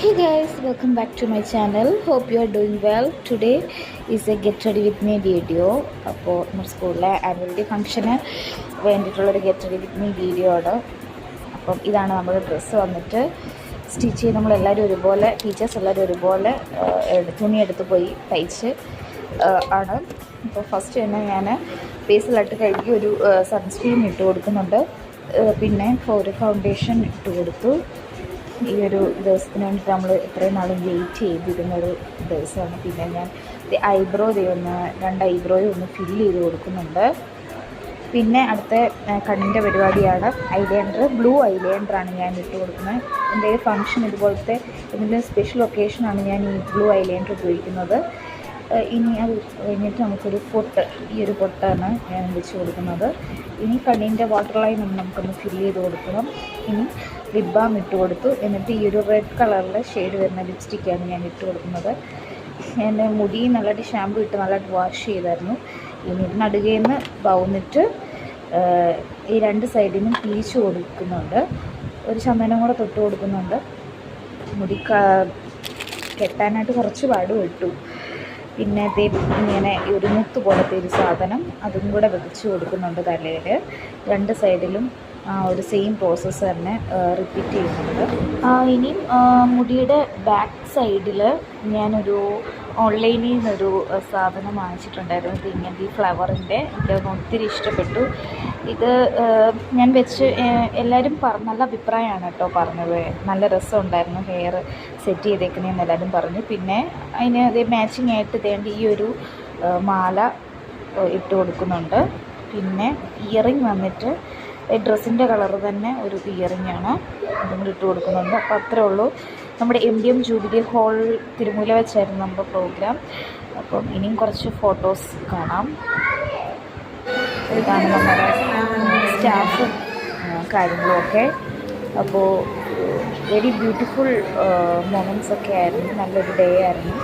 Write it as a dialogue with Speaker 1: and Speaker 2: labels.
Speaker 1: Hey guys, welcome back to my channel. Hope you are doing well. Today is a get ready with me video. അപ്പോൾ നമ്മുടെ സ്കൂളിലെ annual day ഫംഗ്ഷന് വേണ്ടിയിട്ടുള്ളൊരു get ready with me video ആണ്. അപ്പം ഇതാണ് നമ്മുടെ ഡ്രസ്സ് വന്നിട്ട് സ്റ്റിച്ച് ചെയ്ത് നമ്മളെല്ലാവരും ഒരുപോലെ ടീച്ചേഴ്സ് എല്ലാവരും ഒരുപോലെ തുണി എടുത്ത് പോയി തയ്ച്ച് ആണ്. അപ്പോൾ ഫസ്റ്റ് തന്നെ ഞാൻ ബേസിലായിട്ട് കഴുകി ഒരു സൺസ്ക്രീൻ ഇട്ട് കൊടുക്കുന്നുണ്ട്. പിന്നെ ഒരു ഫൗണ്ടേഷൻ ഇട്ട് കൊടുത്തു. ഈ ഒരു ദിവസത്തിന് വേണ്ടിയിട്ട് നമ്മൾ ഇത്രയും നാളും വെയിറ്റ് ചെയ്തിരുന്നൊരു ദിവസമാണ്. പിന്നെ ഞാൻ രണ്ട് ഐബ്രോയും ഒന്ന് ഫില്ല് ചെയ്ത് കൊടുക്കുന്നുണ്ട്. പിന്നെ അടുത്ത കണ്ണിൻ്റെ പരിപാടിയാണ് ഐലൈനർ. ബ്ലൂ ഐലൈനറാണ് ഞാൻ ഇട്ട് കൊടുക്കുന്നത്. എൻ്റെ ഫംഗ്ഷൻ ഇതുപോലത്തെ എന്തെങ്കിലും സ്പെഷ്യൽ ഒക്കേഷനാണ് ഞാൻ ഈ ബ്ലൂ ഐലൈനർ ഉപയോഗിക്കുന്നത്. ഇനി അത് കഴിഞ്ഞിട്ട് നമുക്കൊരു ഈ ഒരു പൊട്ടാണ് ഞാൻ വെച്ച് കൊടുക്കുന്നത്. ഇനി കണ്ണിൻ്റെ വാട്ടർ ലൈൻ നമുക്കൊന്ന് ഫില്ല് ചെയ്ത് കൊടുക്കണം. ഇനി ലിപ് ബാം ഇട്ട് കൊടുത്തു. എന്നിട്ട് ഈ ഒരു റെഡ് കളറിൽ ഷെയ്ഡ് വരുന്ന ലിപ്സ്റ്റിക്കാണ് ഞാൻ ഇട്ട് കൊടുക്കുന്നത്. എൻ്റെ മുടി നല്ലതായിട്ട് ഷാമ്പു ഇട്ട് നല്ലതായിട്ട് വാഷ് ചെയ്തായിരുന്നു. ഇനി നടുകേന്ന് വന്നിട്ട് ഈ രണ്ട് സൈഡിനും തിരിച്ചു കൊടുക്കുന്നുണ്ട്. ഒരു ചന്ദനം കൂടെ തൊട്ട് കൊടുക്കുന്നുണ്ട്. മുടി കെട്ടാനായിട്ട് കുറച്ച് പാടുപെട്ടു. പിന്നെ ഇങ്ങനെ ഒരു മുത്ത് പോലത്തെ ഒരു സാധനം അതും കൂടെ വെച്ച് കൊടുക്കുന്നുണ്ട് തലയിൽ. രണ്ട് സൈഡിലും ഒരു സെയിം പ്രോസസ്സ് തന്നെ റിപ്പീറ്റ് ചെയ്യുന്നുണ്ട്. ഇനിയും മുടിയുടെ ബാക്ക് സൈഡിൽ ഞാനൊരു ഓൺലൈനിൽ നിന്നൊരു സാധനം വാങ്ങിച്ചിട്ടുണ്ടായിരുന്നു. ഇത് ഇങ്ങനത്തെ ഈ ഫ്ലവറിൻ്റെ എനിക്കത് ഒത്തിരി ഇഷ്ടപ്പെട്ടു. ഇത് ഞാൻ വെച്ച് എല്ലാവരും നല്ല അഭിപ്രായമാണ് കേട്ടോ പറഞ്ഞത്. നല്ല രസമുണ്ടായിരുന്നു ഹെയർ സെറ്റ് ചെയ്തേക്കുന്നതെന്ന് എല്ലാവരും പറഞ്ഞു. പിന്നെ അതിന് അതേ മാച്ചിങ് ആയിട്ട് വേണ്ടി ഈ ഒരു മാല ഇട്ട് കൊടുക്കുന്നുണ്ട്. പിന്നെ ഇയറിങ് വന്നിട്ട് ഡ്രസ്സിൻ്റെ കളറ് തന്നെ ഒരു ഇയറിങ്ങാണ്, അതും കൂടി ഇട്ട് കൊടുക്കുന്നുണ്ട്. അപ്പോൾ അത്രേ ഉള്ളൂ. നമ്മുടെ MDM ജൂബിലി ഹാൾ തിരുമൂല വെച്ചായിരുന്നു നമ്മുടെ പ്രോഗ്രാം. അപ്പം ഇനിയും കുറച്ച് ഫോട്ടോസ് കാണാം. ഇതാണ് നമ്മുടെ സ്റ്റാഫും കാര്യങ്ങളും ഒക്കെ. അപ്പോൾ വെരി ബ്യൂട്ടിഫുൾ മൊമെൻറ്റ്സ് ഒക്കെ ആയിരുന്നു. നല്ലൊരു ഡേ ആയിരുന്നു.